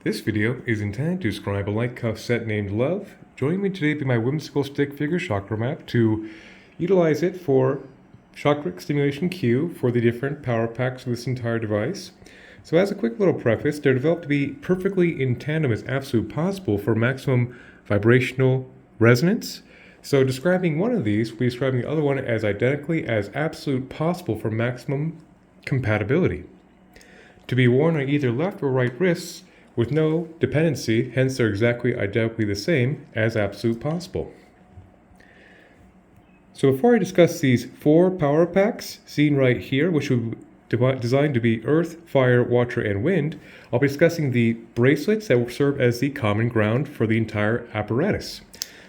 This video is intended to describe a light cuff set named Love. Joining me today will be my whimsical stick figure chakra map to utilize it for chakra stimulation Q for the different power packs of this entire device. So as a quick little preface, they're developed to be perfectly in tandem as absolute possible for maximum vibrational resonance. So describing one of these, we'll be describing the other one as identically as absolute possible for maximum compatibility. To be worn on either left or right wrists with no dependency, hence they're exactly identically the same as absolute possible. So before I discuss these 4 power packs seen right here, which are designed to be earth, fire, water, and wind, I'll be discussing the bracelets that will serve as the common ground for the entire apparatus.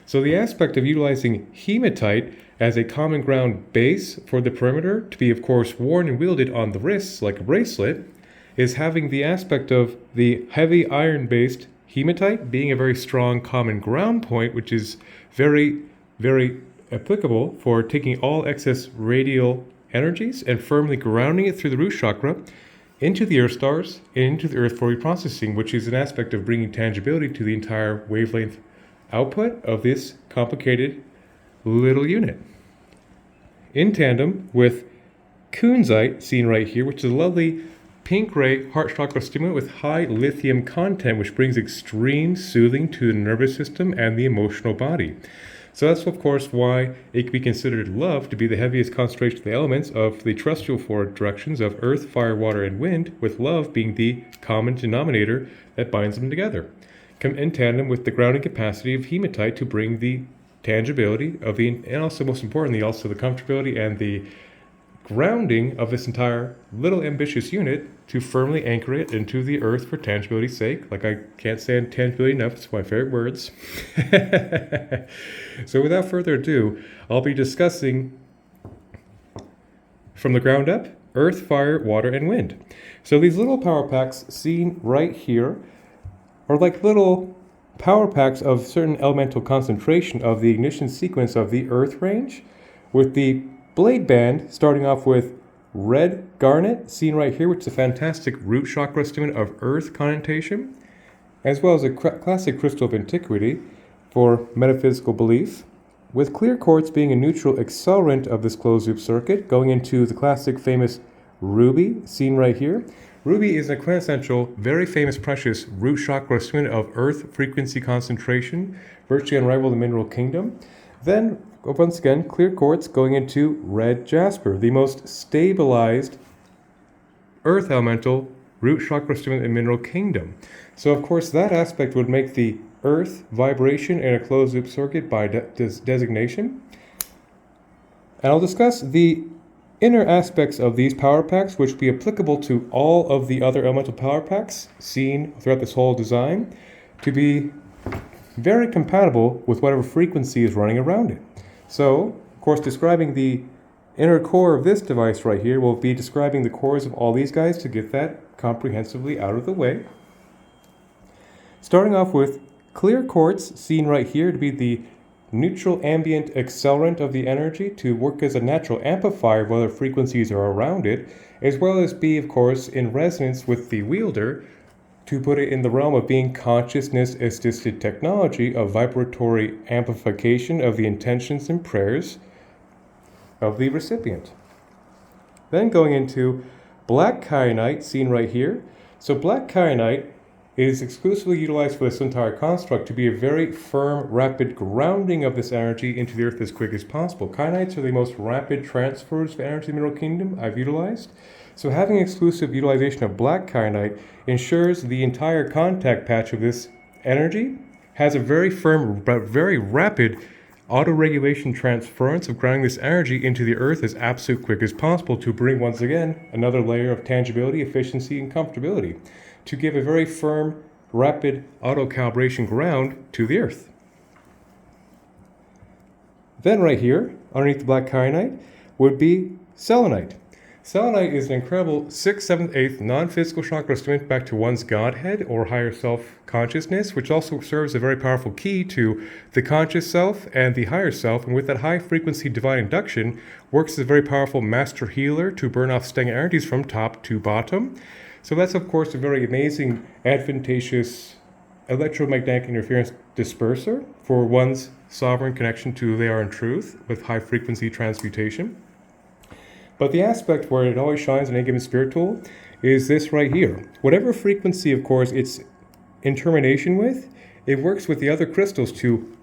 So the aspect of utilizing hematite as a common ground base for the perimeter to be, of course, worn and wielded on the wrists like a bracelet is having the aspect of the heavy iron-based hematite being a very strong common ground point, which is very, very applicable for taking all excess radial energies and firmly grounding it through the root chakra into the earth stars and into the earth for reprocessing, which is an aspect of bringing tangibility to the entire wavelength output of this complicated little unit. In tandem with kunzite, seen right here, which is a lovely pink-gray heart chakra stimulant with high lithium content, which brings extreme soothing to the nervous system and the emotional body. So that's, of course, why it can be considered love to be the heaviest concentration of the elements of the terrestrial 4 directions of earth, fire, water, and wind, with love being the common denominator that binds them together, in tandem with the grounding capacity of hematite to bring the tangibility of the, and also most importantly, also the comfortability and the grounding of this entire little ambitious unit to firmly anchor it into the earth for tangibility's sake. Like, I can't say tangibility enough, it's one of my favorite words. So without further ado, I'll be discussing from the ground up, earth, fire, water, and wind. So these little power packs seen right here are like little power packs of certain elemental concentration of the ignition sequence of the earth range, with the blade band starting off with red garnet, seen right here, which is a fantastic root chakra stimulant of earth connotation, as well as a classic crystal of antiquity for metaphysical belief, with clear quartz being a neutral accelerant of this closed loop circuit, going into the classic famous ruby, seen right here. Ruby is a quintessential, very famous, precious root chakra stimulant of earth frequency concentration, virtually unrivaled in the mineral kingdom. Then, once again, clear quartz going into red jasper, the most stabilized earth elemental root chakra stimulant in mineral kingdom. So, of course, that aspect would make the earth vibration in a closed loop circuit by designation. And I'll discuss the inner aspects of these power packs, which will be applicable to all of the other elemental power packs seen throughout this whole design, to be very compatible with whatever frequency is running around it. So, of course, describing the inner core of this device right here will be describing the cores of all these guys to get that comprehensively out of the way. Starting off with clear quartz, seen right here to be the neutral ambient accelerant of the energy to work as a natural amplifier of other frequencies are around it, as well as be, of course, in resonance with the wielder to put it in the realm of being consciousness-assisted technology of vibratory amplification of the intentions and prayers of the recipient. Then going into black kyanite, seen right here. So black kyanite is exclusively utilized for this entire construct to be a very firm, rapid grounding of this energy into the earth as quick as possible. Kyanites are the most rapid transfers of energy in the mineral kingdom I've utilized. So having exclusive utilization of black kyanite ensures the entire contact patch of this energy has a very firm but very rapid auto-regulation transference of grounding this energy into the earth as absolute quick as possible to bring, once again, another layer of tangibility, efficiency, and comfortability to give a very firm, rapid auto-calibration ground to the earth. Then right here, underneath the black kyanite, would be selenite. Selenite is an incredible 6th, 7th, 8th non-physical chakra stimulant back to one's godhead or higher self-consciousness, which also serves as a very powerful key to the conscious self and the higher self, and with that high-frequency divine induction, works as a very powerful master healer to burn off stagnant energies from top to bottom. So that's, of course, a very amazing, advantageous electromagnetic interference disperser for one's sovereign connection to who they are in truth with high frequency transmutation. But the aspect where it always shines in any given spirit tool is this right here. Whatever frequency, of course, it's in termination with, it works with the other crystals to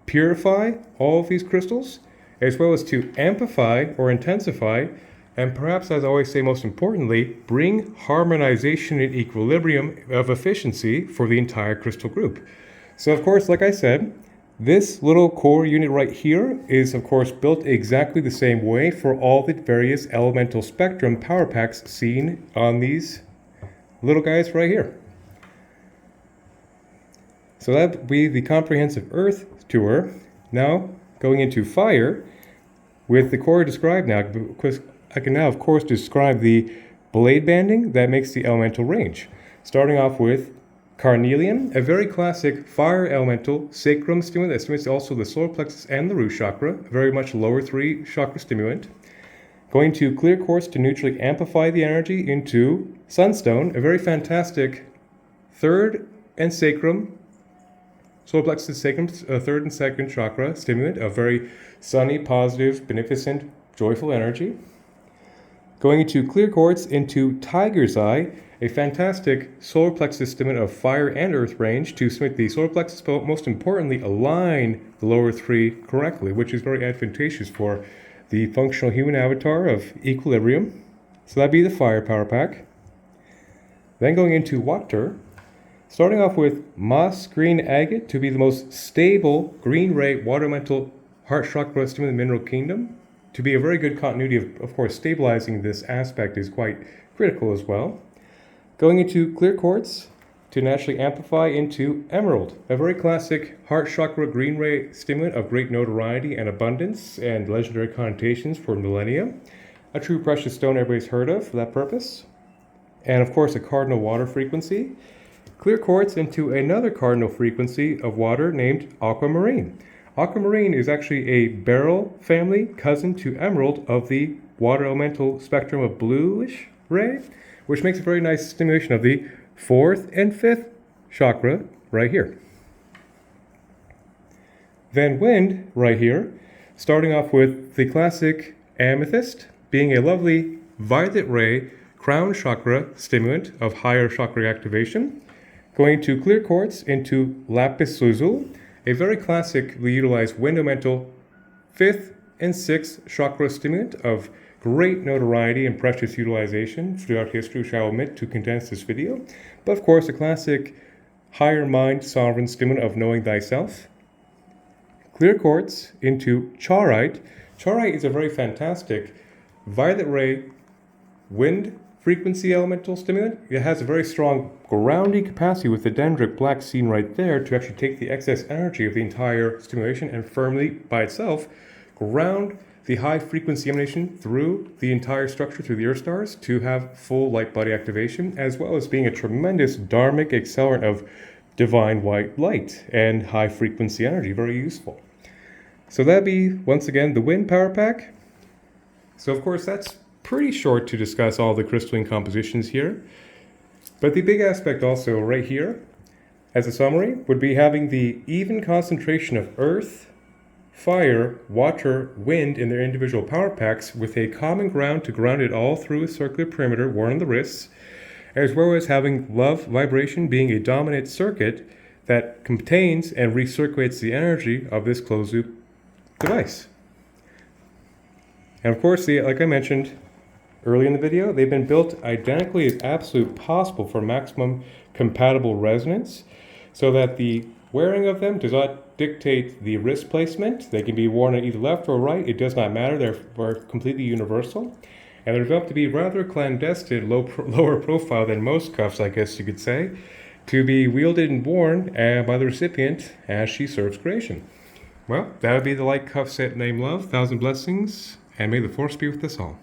purify all of these crystals, as well as to amplify or intensify, and perhaps, as I always say, most importantly, bring harmonization and equilibrium of efficiency for the entire crystal group. So, of course, like I said, this little core unit right here is, of course, built exactly the same way for all the various elemental spectrum power packs seen on these little guys right here. So that would be the comprehensive Earth tour. Now, going into fire, with the core described now, because I can now, of course, describe the blade banding that makes the elemental range. Starting off with carnelian, a very classic fire elemental sacrum stimulant that stimulates also the solar plexus and the root chakra, a very much lower 3 chakra stimulant. Going to clear quartz to neutrally amplify the energy into sunstone, a very fantastic third and sacrum, solar plexus sacrum, third and second chakra stimulant, a very sunny, positive, beneficent, joyful energy. Going into clear quartz into tiger's eye, a fantastic solar plexus stimulant of fire and earth range to stimulate the solar plexus, but most importantly, align the lower 3 correctly, which is very advantageous for the functional human avatar of equilibrium. So that'd be the fire power pack. Then going into water, starting off with moss green agate to be the most stable green ray water elemental heart chakra stimulant mineral kingdom. To be a very good continuity of course, stabilizing this aspect is quite critical as well. Going into clear quartz to naturally amplify into emerald, a very classic heart chakra green ray stimulant of great notoriety and abundance and legendary connotations for millennia. A true precious stone everybody's heard of for that purpose. And of course, a cardinal water frequency. Clear quartz into another cardinal frequency of water named aquamarine. Aquamarine is actually a beryl family cousin to emerald of the water elemental spectrum of bluish ray, which makes a very nice stimulation of the 4th and 5th chakra right here. Then wind right here, starting off with the classic amethyst, being a lovely violet ray crown chakra stimulant of higher chakra activation. Going to clear quartz into lapis lazuli, a very classically utilized wind elemental 5th and 6th chakra stimulant of great notoriety and precious utilization throughout history, which I will omit to condense this video. But of course, a classic higher mind sovereign stimulant of knowing thyself. Clear quartz into chaurite. Chaurite is a very fantastic violet ray wind frequency elemental stimulant. It has a very strong grounding capacity with the dendritic black seen right there to actually take the excess energy of the entire stimulation and firmly by itself ground the high frequency emanation through the entire structure, through the earth stars, to have full light body activation, as well as being a tremendous dharmic accelerant of divine white light and high frequency energy. Very useful. So that'd be, once again, the wind power pack. So of course that's pretty short to discuss all the crystalline compositions here. But the big aspect also right here, as a summary, would be having the even concentration of earth, fire, water, wind in their individual power packs with a common ground to ground it all through a circular perimeter worn on the wrists, as well as having love vibration being a dominant circuit that contains and recirculates the energy of this closed loop device. And of course, like I mentioned early in the video, they've been built identically as absolute possible for maximum compatible resonance, so that the wearing of them does not dictate the wrist placement. They can be worn on either left or right. It does not matter. They're completely universal. And they're developed to be rather clandestine, lower profile than most cuffs, I guess you could say, to be wielded and worn by the recipient as she serves creation. Well, that would be the light cuff set named Love. 1,000 blessings, and may the force be with us all.